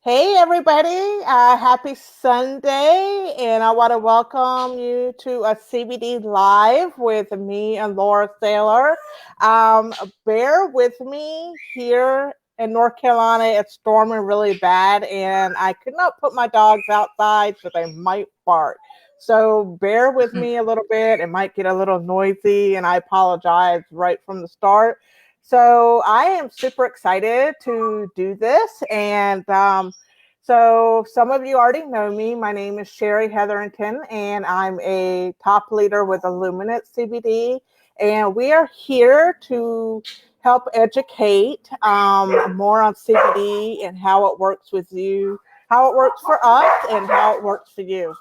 Hey, everybody. Happy Sunday. And I want to welcome you to a CBD Live with me and Laura Saylor. Bear with me here in North Carolina. It's storming really bad, and I could not put my dogs outside, so they might bark. So bear with me a little bit. It might get a little noisy, and I apologize right from the start. So I am super excited to do this. And some of you already know me. My name is Sherry Hetherington, and I'm a top leader with Illuminent CBD. And we are here to help educate more on CBD and how it works with you, how it works for us, and how it works for you.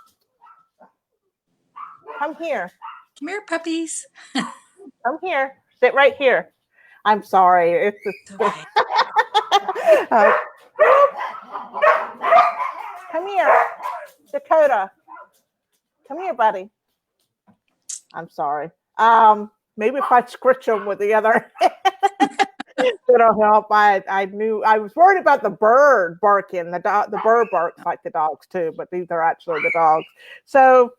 Come here. Come here, puppies. Come here. Sit right here. I'm sorry. It's It's just, okay. uh, come here, Dakota. Come here, buddy. I'm sorry. Maybe if I scritch them with the other, it'll help. I knew I was worried about the bird barking. The bird barks like the dogs too, but these are actually the dogs. So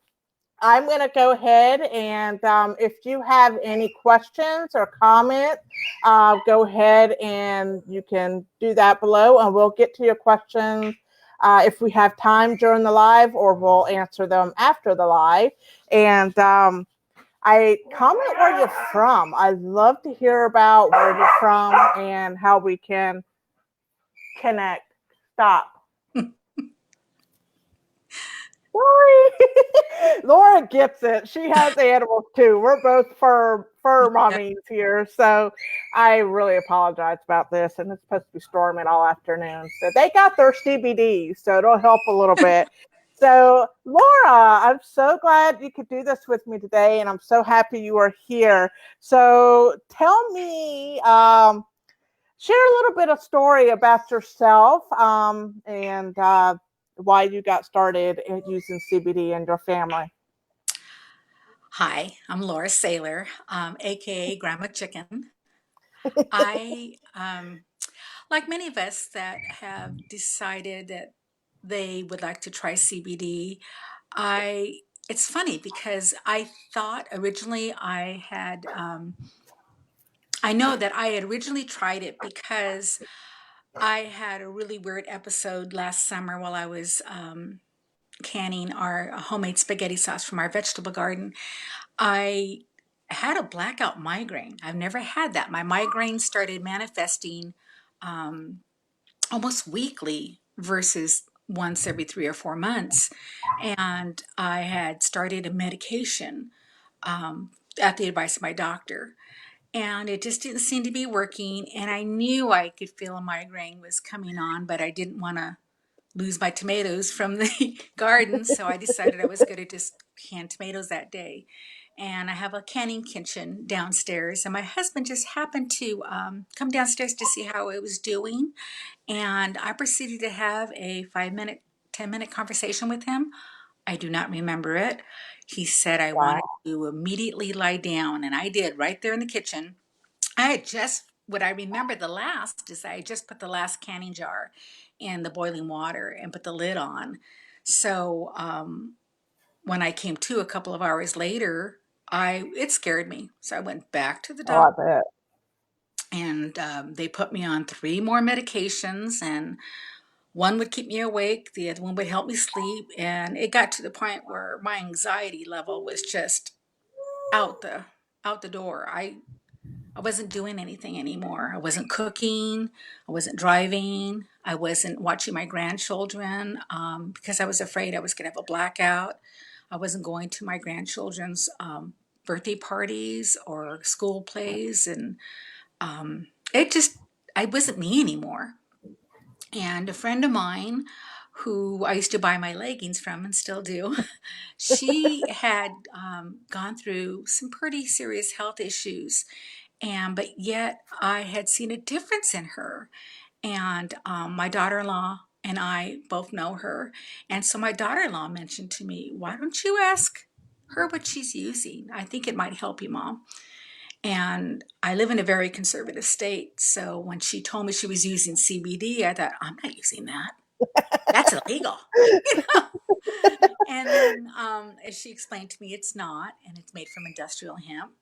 I'm going to go ahead and if you have any questions or comments, go ahead and you can do that below, and we'll get to your questions if we have time during the live, or we'll answer them after the live. And I comment where you're from. I'd love to hear about where you're from and how we can connect. Stop. Sorry. Laura gets it. She has animals too. We're both fur Yeah. mommies here. So I really apologize about this. And it's supposed to be storming all afternoon. So they got their CBD, so it'll help a little bit. So Laura, I'm so glad you could do this with me today, and I'm so happy you are here. So tell me, share a little bit of story about yourself, and why you got started in using CBD in your family. Hi, I'm Laura Saylor, aka Grandma Chicken. I, like many of us that have decided that they would like to try CBD, I it's funny because I thought originally I know that I had originally tried it because I had a really weird episode last summer while I was canning our homemade spaghetti sauce from our vegetable garden. I had a blackout migraine. I've never had that. My migraine started manifesting um, almost weekly versus once every 3 or 4 months. And I had started a medication at the advice of my doctor. And it just didn't seem to be working. And I knew I could feel a migraine was coming on, but I didn't want to lose my tomatoes from the garden. So I decided I was going to just can tomatoes that day. And I have a canning kitchen downstairs. And my husband just happened to come downstairs to see how I was doing. And I proceeded to have a 5 minute, 10-minute conversation with him. I do not remember it. He said I wanted Wow. to immediately lie down. And I did right there in the kitchen. I had just, what I remember the last is I just put the last canning jar in the boiling water and put the lid on. So when I came to a couple of hours later, it scared me. So I went back to the Oh, I doctor, bet. and they put me on three more medications, and one would keep me awake, the other one would help me sleep, and it got to the point where my anxiety level was just out the out the door. I wasn't doing anything anymore. I wasn't cooking. I wasn't driving. I wasn't watching my grandchildren because I was afraid I was going to have a blackout. I wasn't going to my grandchildren's birthday parties or school plays. And it just, I wasn't me anymore. And a friend of mine who I used to buy my leggings from and still do, she had gone through some pretty serious health issues, and but yet I had seen a difference in her. And my daughter-in-law and I both know her, and so my daughter-in-law mentioned to me, why don't you ask her what she's using? I think it might help you, Mom. And I live in a very conservative state, so when she told me she was using CBD, I thought, I'm not using that. That's illegal. And then, as she explained to me, it's not, and it's made from industrial hemp.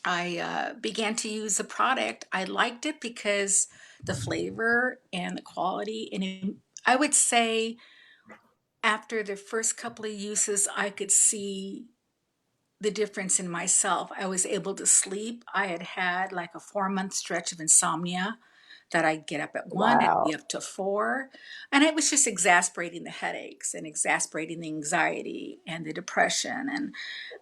I began to use the product. I liked it because the flavor and the quality, and I would say after the first couple of uses, I could see the difference in myself. I was able to sleep. I had had like a 4 month stretch of insomnia that I'd get up at 1 and Wow. be up to 4. And it was just exasperating the headaches and exasperating the anxiety and the depression.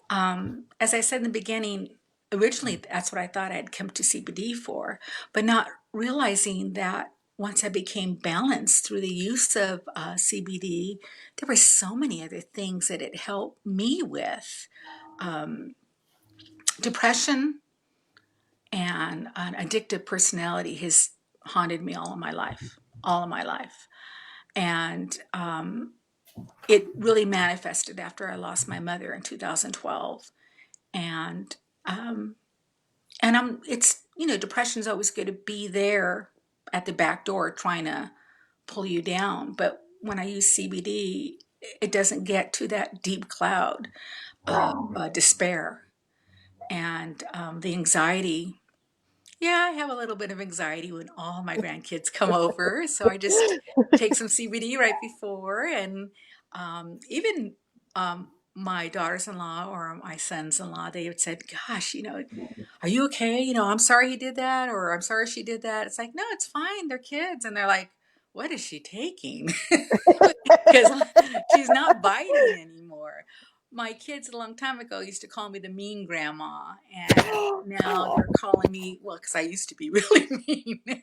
And as I said in the beginning, originally that's what I thought I'd come to CBD for, but not realizing that once I became balanced through the use of CBD, there were so many other things that it helped me with. Um, Depression and an addictive personality has haunted me all of my life, all of my life. And it really manifested after I lost my mother in 2012. And um, it's, depression's always going to be there at the back door trying to pull you down. But when I use CBD, it doesn't get to that deep cloud of despair and the anxiety. Yeah, I have a little bit of anxiety when all my grandkids come over. So I just take some CBD right before. And even my daughters in law or my sons in law, they had said, gosh, are you okay? I'm sorry he did that, or I'm sorry she did that. It's like, no, it's fine. They're kids. And they're like, what is she taking? Because she's not biting anymore. My kids a long time ago used to call me the mean grandma, and now they're calling me, well, because I used to be really mean,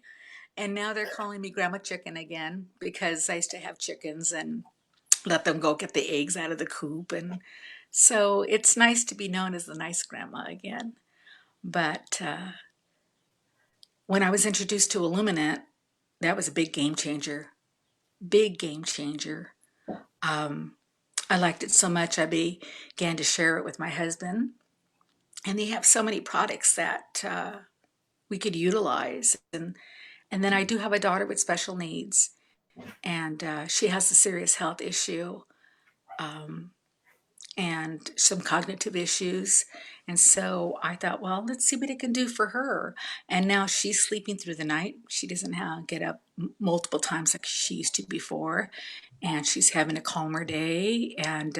and now they're calling me Grandma Chicken again because I used to have chickens and let them go get the eggs out of the coop. And so it's nice to be known as the nice grandma again. But when I was introduced to Illuminant, that was a big game changer. Big game changer. Um, I liked it so much, I began to share it with my husband. And they have so many products that we could utilize. And then I do have a daughter with special needs, and she has a serious health issue. Um, and some cognitive issues. And so I thought, well, let's see what it can do for her. And now she's sleeping through the night. She doesn't get up multiple times like she used to before. And she's having a calmer day and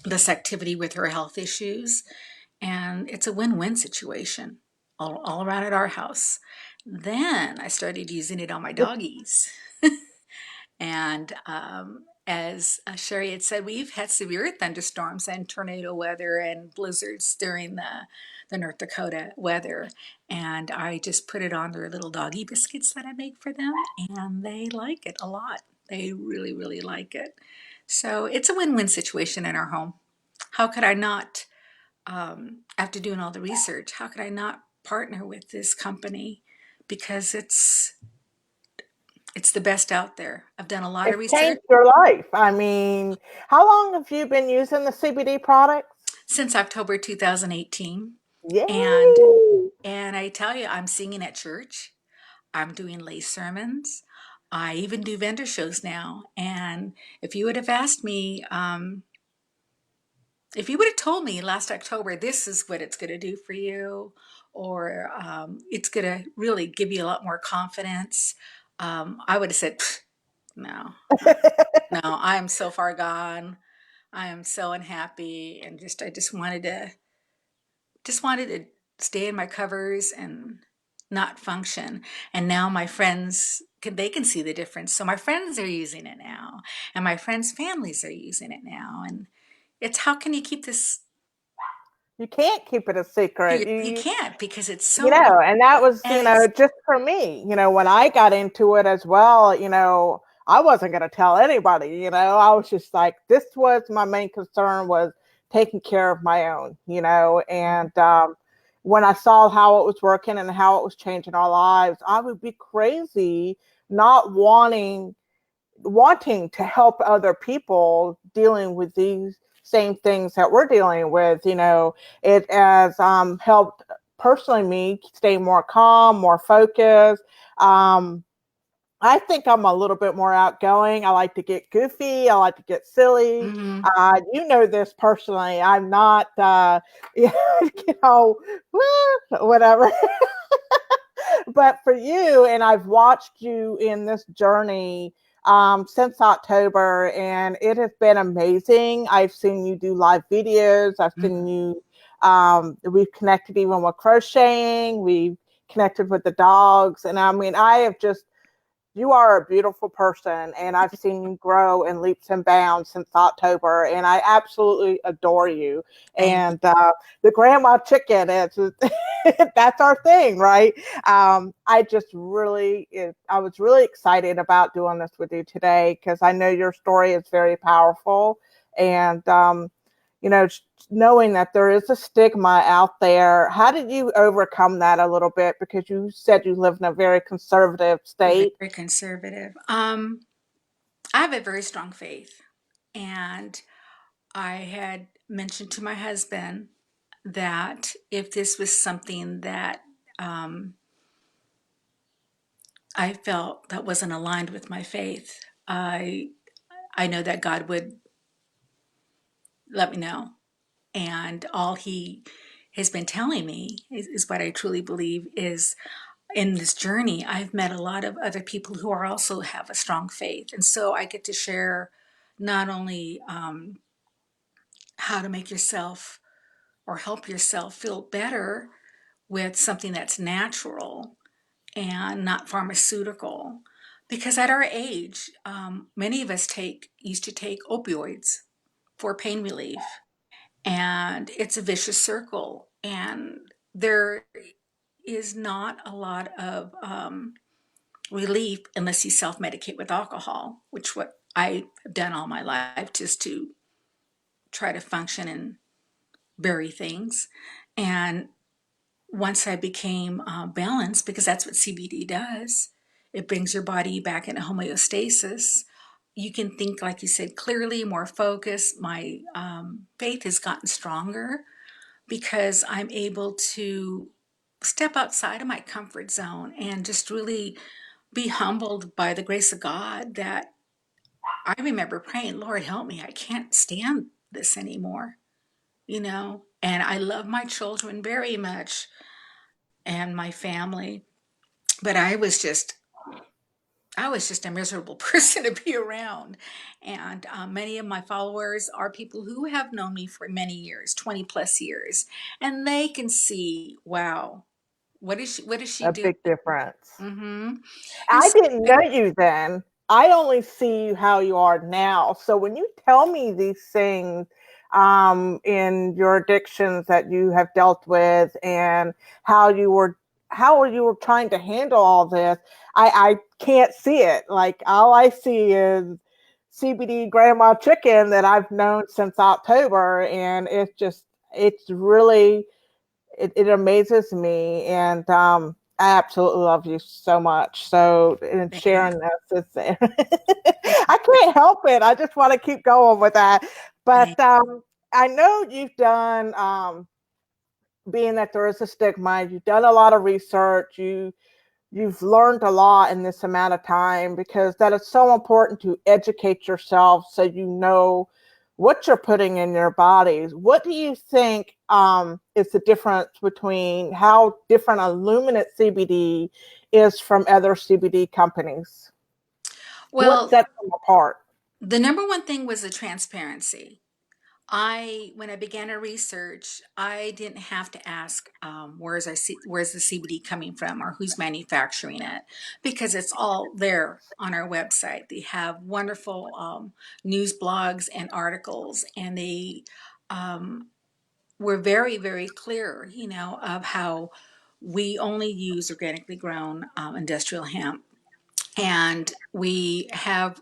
less activity with her health issues. And it's a win-win situation all around at our house. Then I started using it on my doggies. And as Sherry had said, we've had severe thunderstorms and tornado weather and blizzards during the North Dakota weather. And I just put it on their little doggy biscuits that I make for them, and they like it a lot. They really, really like it. So it's a win-win situation in our home. How could I not, after doing all the research, how could I not partner with this company? Because it's the best out there. I've done a lot of It's research changed your life. I mean, how long have you been using the CBD products? since October 2018. And Yay! and I tell you, I'm singing at church. I'm doing lay sermons. I even do vendor shows now. And if you would have asked me, if you would have told me last October, this is what it's going to do for you, or it's going to really give you a lot more confidence, I would have said, no, no, I am so far gone. I am so unhappy, and I just wanted to stay in my covers and not function. And now my friends can see the difference. So my friends are using it now, and my friends' families are using it now. And it's, how can you keep this? You can't keep it a secret. You can't, because it's You so, know, and that was, and it's just for me, when I got into it as well, I wasn't going to tell anybody, I was just like, this was my main concern, was taking care of my own, and when I saw how it was working and how it was changing our lives, I would be crazy not wanting to help other people dealing with these same things that we're dealing with. It has helped personally me stay more calm, more focused. I think I'm a little bit more outgoing. I like to get goofy. I like to get silly. Hmm. You know this personally. I'm not, you know, whatever. But for you, and I've watched you in this journey since October, and it has been amazing. I've seen you do live videos. I've seen Hmm. you. We've connected even with crocheting. We've connected with the dogs, and I mean, I have just you are a beautiful person, and I've seen you grow in leaps and bounds since October, and I absolutely adore you. Thank you. And the grandma chicken is that's our thing, right? I just really, I was really excited about doing this with you today because I know your story is very powerful, and you know, knowing that there is a stigma out there. How did you overcome that a little bit? Because you said you live in a very conservative state. Very conservative. I have a very strong faith, and I had mentioned to my husband that if this was something that um, I felt that wasn't aligned with my faith, I know that God would let me know. And all He has been telling me is what I truly believe is in this journey. I've met a lot of other people who are also have a strong faith, and so I get to share not only how to make yourself or help yourself feel better with something that's natural and not pharmaceutical. Because at our age, many of us take used to take opioids for pain relief, and it's a vicious circle. And there is not a lot of relief unless you self-medicate with alcohol, which what I've done all my life just to try to function and bury things. And once I became balanced, because that's what CBD does, it brings your body back into homeostasis. You can think, like you said, clearly, more focused. My faith has gotten stronger because I'm able to step outside of my comfort zone and just really be humbled by the grace of God that I remember praying, Lord, help me. I can't stand this anymore, you know? And I love my children very much and my family, but I was just a miserable person to be around. And many of my followers are people who have known me for many years, 20 plus years, and they can see, wow, what is she A doing? big difference. Mm-hmm. And I so didn't know you then. I only see you how you are now. So when you tell me these things in your addictions that you have dealt with and how you were trying to handle all this, I can't see it. Like all I see is CBD grandma chicken that I've known since October, and it's really it amazes me, and I absolutely love you so much. So, in thanks. sharing this, I can't help it. I just want to keep going with that. But Thanks. I know you've done, being that there is a stigma, you've done a lot of research. You've learned a lot in this amount of time because that is so important to educate yourself so you know what you're putting in your bodies. What do you think is the difference between how different Illuminent CBD is from other CBD companies? What Well, sets them apart? the number one thing was the transparency. When I began to research, I didn't have to ask, where's the CBD coming from or who's manufacturing it, because it's all there on our website. They have wonderful news blogs and articles, and they um, were very, very clear, you know, of how we only use organically grown industrial hemp, and we have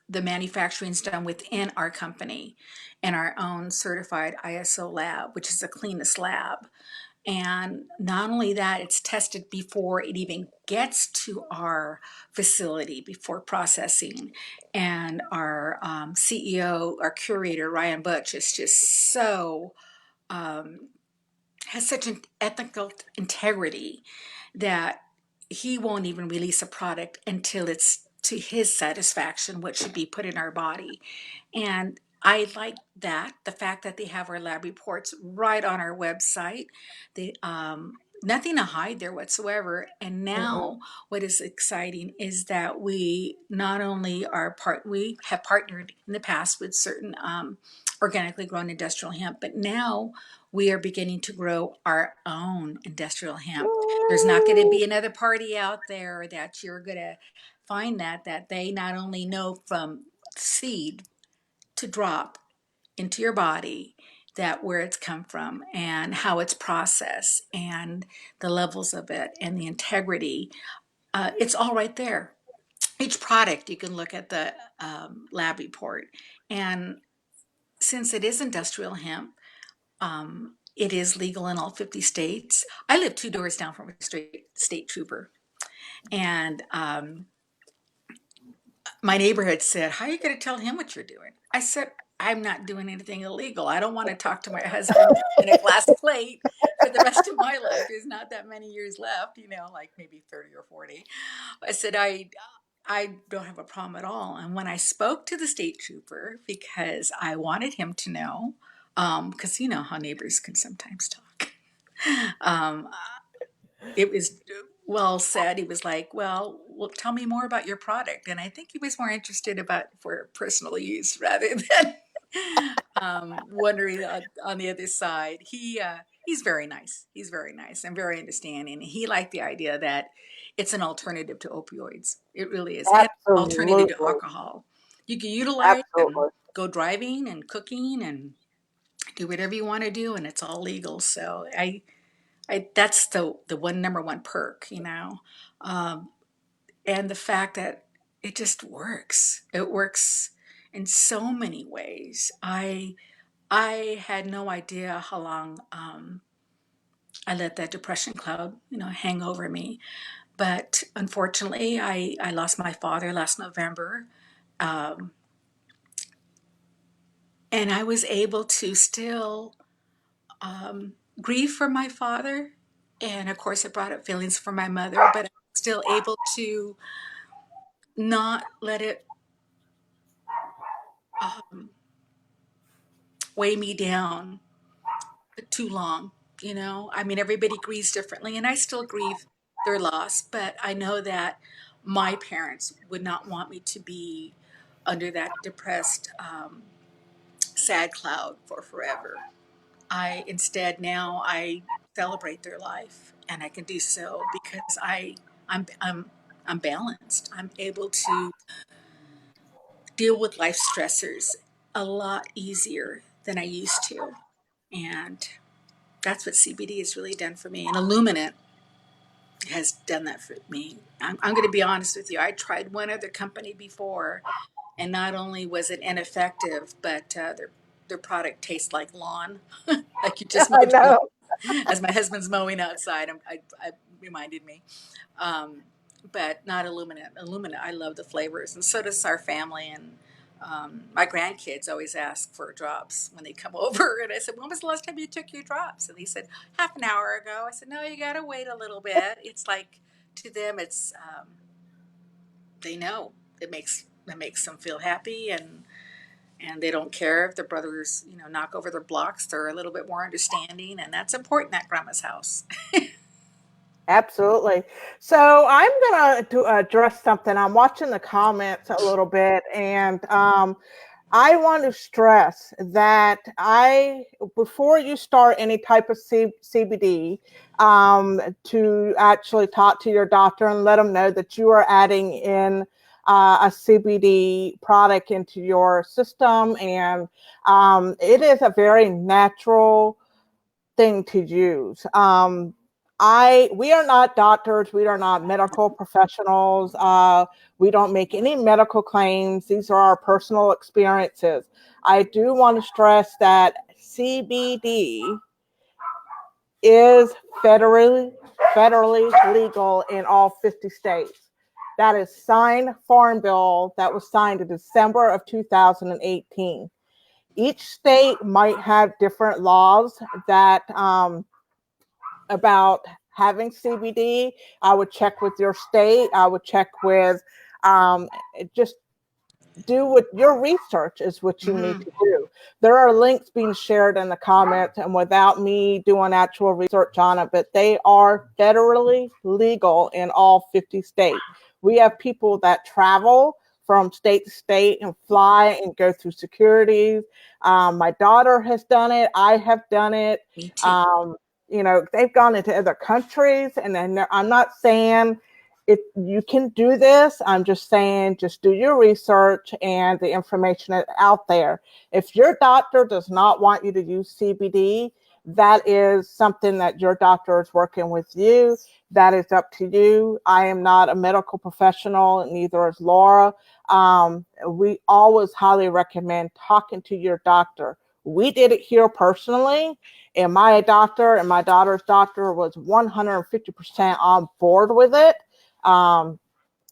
the manufacturing's done within our company in our own certified ISO lab, which is the cleanest lab. And not only that, it's tested before it even gets to our facility, before processing. And our CEO, our curator, Ryan Butch, is just so, has such an ethical integrity that he won't even release a product until it's to his satisfaction what should be put in our body. And I like that, the fact that they have our lab reports right on our website. They nothing to hide there whatsoever. And Mhm. now what is exciting is that we not only we have partnered in the past with certain organically grown industrial hemp, but now we are beginning to grow our own industrial hemp. There's not going to Woo! be another party out there that you're going to find that they not only know from seed to drop into your body that where it's come from and how it's processed and the levels of it and the integrity. It's all right there. Each product you can look at the lab report. And since it is industrial hemp, it is legal in all 50 states. I live 2 doors down from a state trooper. And my neighbor had said, "How are you going to tell him what you're doing?" I said, "I'm not doing anything illegal. I don't want to talk to my husband in a glass plate for the rest of my life. There's not that many years left, like maybe 30 or 40. I said, I don't have a problem at all. And when I spoke to the state trooper, because I wanted him to know, because you know how neighbors can sometimes talk, um, it was well said. He was like, well, tell me more about your product. And I think he was more interested about for personal use rather than wondering on the other side. He's very nice. He's very nice and very understanding. He liked the idea that it's an alternative to opioids. It really is. And alternative to Absolutely. alcohol. You can utilize and Absolutely. go driving and cooking and do whatever you want to do, and it's all legal. So that's the one number one perk. Um, and the fact that it just works. It works in so many ways. I had no idea how long I let that depression cloud, hang over me. But unfortunately, I lost my father last November, um, and I was able to still grieve for my father, and of course, it brought up feelings for my mother. But I was still able to not let it um, weigh me down too long. I mean, everybody grieves differently, and I still grieve their loss, but I know that my parents would not want me to be under that depressed, sad cloud for forever. I instead now I celebrate their life, and I can do so because I'm balanced. I'm able to deal with life stressors a lot easier than I used to, and that's what CBD has really done for me. And Illuminent has done that for me. I'm going to be honest with you. I tried one other company before, and not only was it ineffective, but their product tastes like lawn, like you just I mowed your know. lawn. As my husband's mowing outside, I reminded me. Um, but not Illuminant. Illuminant, I love the flavors, and so does our family. And my grandkids always ask for drops when they come over. And I said, "When was the last time you took your drops?" And they said, "Half an hour ago." I said, "No, you got to wait a little bit." It's like to them, it's they know it makes them feel happy, and they don't care if their brothers knock over their blocks. They're a little bit more understanding, and that's important at grandma's house. Absolutely. So I'm gonna to address something. I'm watching the comments a little bit, and I want to stress that before you start any type of CBD, to actually talk to your doctor and let them know that you are adding in a CBD product into your system, and it is a very natural thing to use. We are not doctors. We are not medical professionals. We don't make any medical claims. These are our personal experiences. I do want to stress that CBD is federally legal in all 50 states. That is signed Farm Bill that was signed in December of 2018. Each state might have different laws that about having CBD, I would check with your state. I would check with just do what your research is what you need to do. There are links being shared in the comments, and without me doing actual research on it, but they are federally legal in all 50 states. We have people that travel from state to state and fly and go through securities. My daughter has done it. I have done it. Me too. They've gone into other countries, and then I'm not saying if you can do this, I'm just saying, just do your research and the information is out there. If your doctor does not want you to use CBD, that is something that your doctor is working with you. That is up to you. I am not a medical professional, and neither is Laura. We always highly recommend talking to your doctor. We did it here personally, and my doctor and my daughter's doctor was 150% on board with it.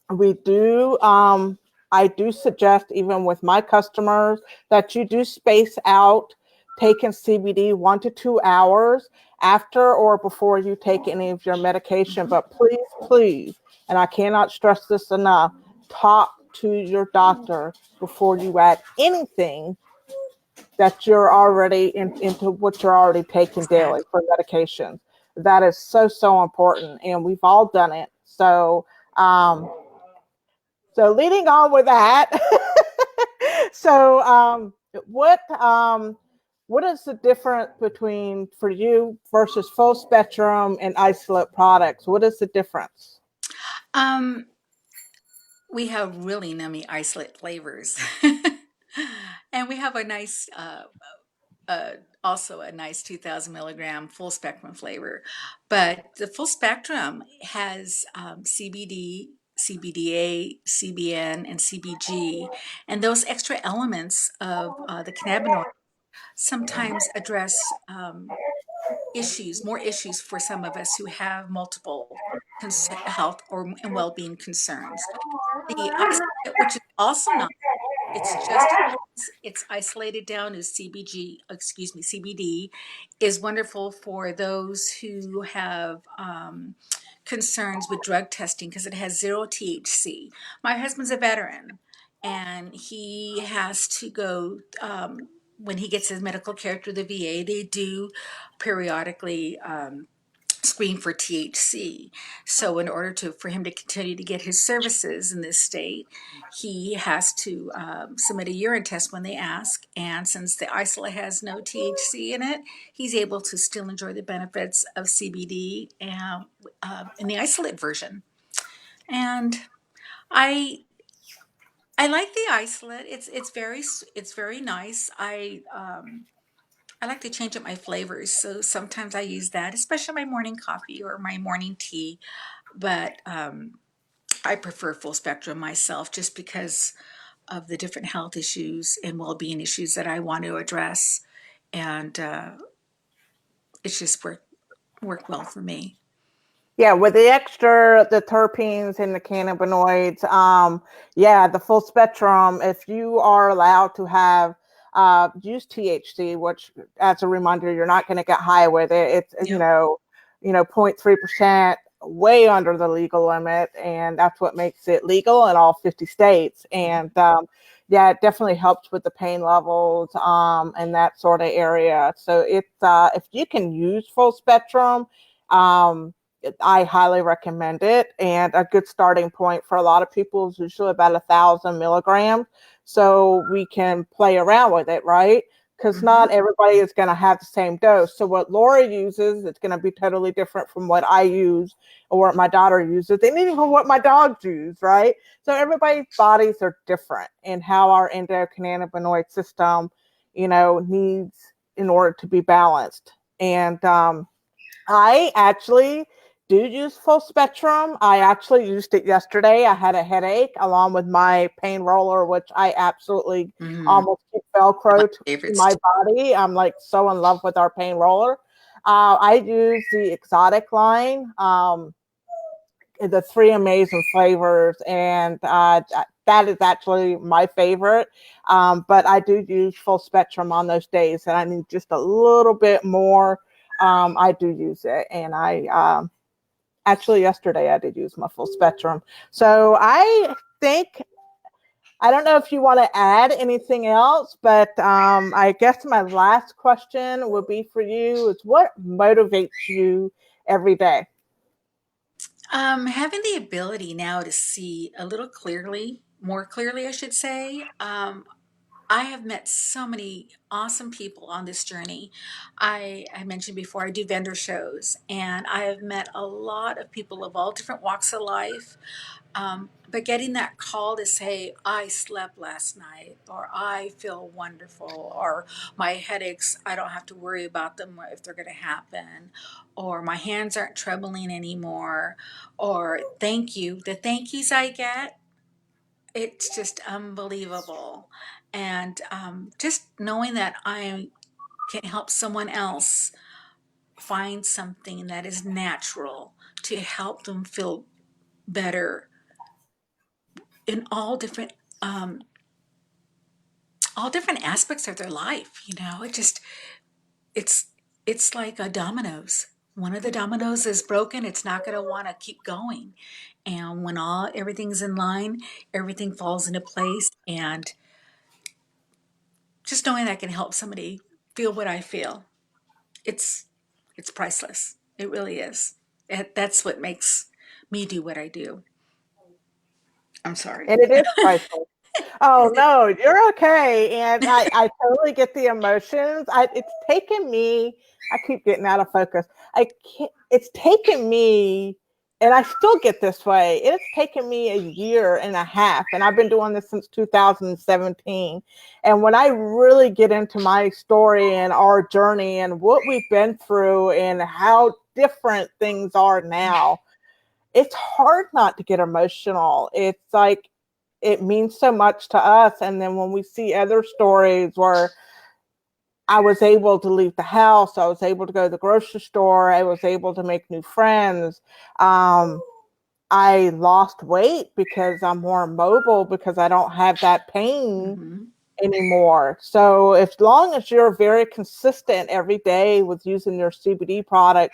We do, I do suggest, even with my customers, that you do space out taking CBD 1 to 2 hours after or before you take any of your medication. But please, please, and I cannot stress this enough, talk to your doctor before you add anything that you're already into what you're already taking daily for medications. That is so, so important. And we've all done it. So leading on with that, so what is the difference between for you versus full spectrum and isolate products? What is the difference? Um, we have really nummy isolate flavors. And we have a nice, also a nice 2000 milligram full spectrum flavor. But the full spectrum has CBD, CBDA, CBN, and CBG. And those extra elements of the cannabinoid sometimes address more issues for some of us who have multiple health or and well-being concerns. The isolate, which is also not, it's just it's isolated down as CBD, is wonderful for those who have concerns with drug testing because it has zero THC. My husband's a veteran, and he has to go when he gets his medical care through the VA. They do periodically screen for THC. So in order for him to continue to get his services in this state, he has to submit a urine test when they ask. And since the isolate has no THC in it, he's able to still enjoy the benefits of CBD in the isolate version. And I I like the isolate. It's very nice. I like to change up my flavors, so sometimes I use that, especially my morning coffee or my morning tea. But I prefer full spectrum myself, just because of the different health issues and well-being issues that I want to address, and it's just worked well for me. Yeah, with the terpenes and the cannabinoids, yeah, the full spectrum, if you are allowed to have use THC, which as a reminder, you're not going to get high with it. It's, Yep. 0.3%, way under the legal limit. And that's what makes it legal in all 50 states. And yeah, it definitely helps with the pain levels and that sort of area. So it's if you can use full spectrum, um, I highly recommend it. And a good starting point for a lot of people is usually about 1,000 milligrams. So we can play around with it, right? Because not everybody is going to have the same dose. So what Laura uses, it's going to be totally different from what I use or what my daughter uses, and even what my dogs use, right? So everybody's bodies are different and how our endocannabinoid system, needs in order to be balanced. And I actually do use full spectrum. I actually used it yesterday. I had a headache along with my pain roller, which I absolutely Mm, almost keep my Velcro to favorites my too. body. I'm like so in love with our pain roller. I use the exotic line, the three amazing flavors, and that is actually my favorite. But I do use full spectrum on those days that I need just a little bit more. I do use it, and Actually, yesterday I did use my full spectrum. So I think, I don't know if you want to add anything else, but I guess my last question would be for you is what motivates you every day? Having the ability now to see a little clearly, more clearly, I should say. I have met so many awesome people on this journey. I mentioned before, I do vendor shows, and I have met a lot of people of all different walks of life. But getting that call to say, I slept last night, or I feel wonderful, or my headaches, I don't have to worry about them if they're going to happen, or my hands aren't trembling anymore, or thank you. The thank yous I get, it's just unbelievable. And just knowing that I can help someone else find something that is natural to help them feel better in um, all different aspects of their life. It's it's like a dominoes. One of the dominoes is broken, it's not going to want to keep going. And when all everything's in line, everything falls into place. And just knowing that I can help somebody feel what I feel, it's it's priceless. It really is. That's what makes me do what I do. I'm sorry. And it is priceless. Oh no, you're okay. And I totally get the emotions. It's taken me, I keep getting out of focus. It's taken me, and I still get this way. It's taken me a year and a half, and I've been doing this since 2017. And when I really get into my story and our journey and what we've been through and how different things are now, it's hard not to get emotional. It's like, it means so much to us. And then when we see other stories where I was able to leave the house, I was able to go to the grocery store, I was able to make new friends. I lost weight because I'm more mobile, because I don't have that pain Hmm. anymore. So as long as you're very consistent every day with using your CBD product,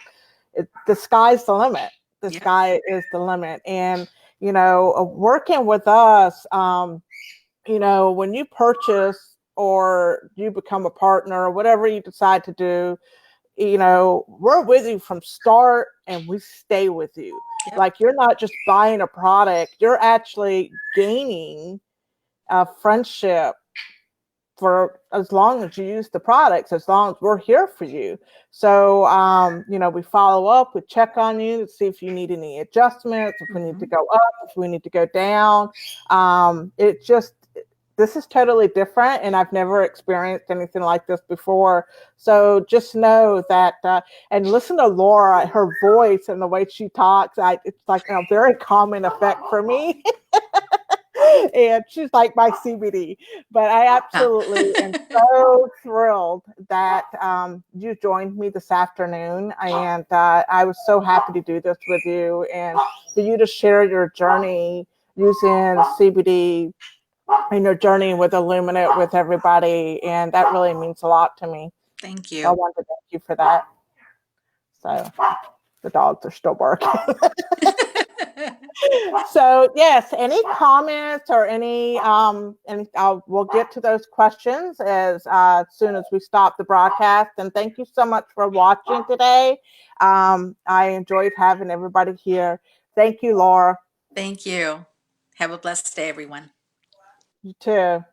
the sky's the limit. The Yeah. sky is the limit. And, working with us, when you purchase or you become a partner or whatever you decide to do, we're with you from start and we stay with you. Yep. Like, you're not just buying a product, you're actually gaining a friendship for as long as you use the products, as long as we're here for you. So, we follow up, we check on you to see if you need any adjustments, if we need to Hmm. go up, if we need to go down. This is totally different, and I've never experienced anything like this before. So just know that, and listen to Laura, her voice and the way she talks, it's like a very common effect for me. And she's like my CBD. But I Yeah. absolutely am so thrilled that you joined me this afternoon. And I was so happy to do this with you and for you to share your journey using CBD and your journey with Illuminant with everybody. And that really means a lot to me. Thank So I you. wanted to thank you for that. So the dogs are still barking. So yes, any comments or any we'll get to those questions as soon as we stop the broadcast. And thank you so much for watching today. I enjoyed having everybody here. Thank you, Laura. Thank you. Have a blessed day, everyone. You too.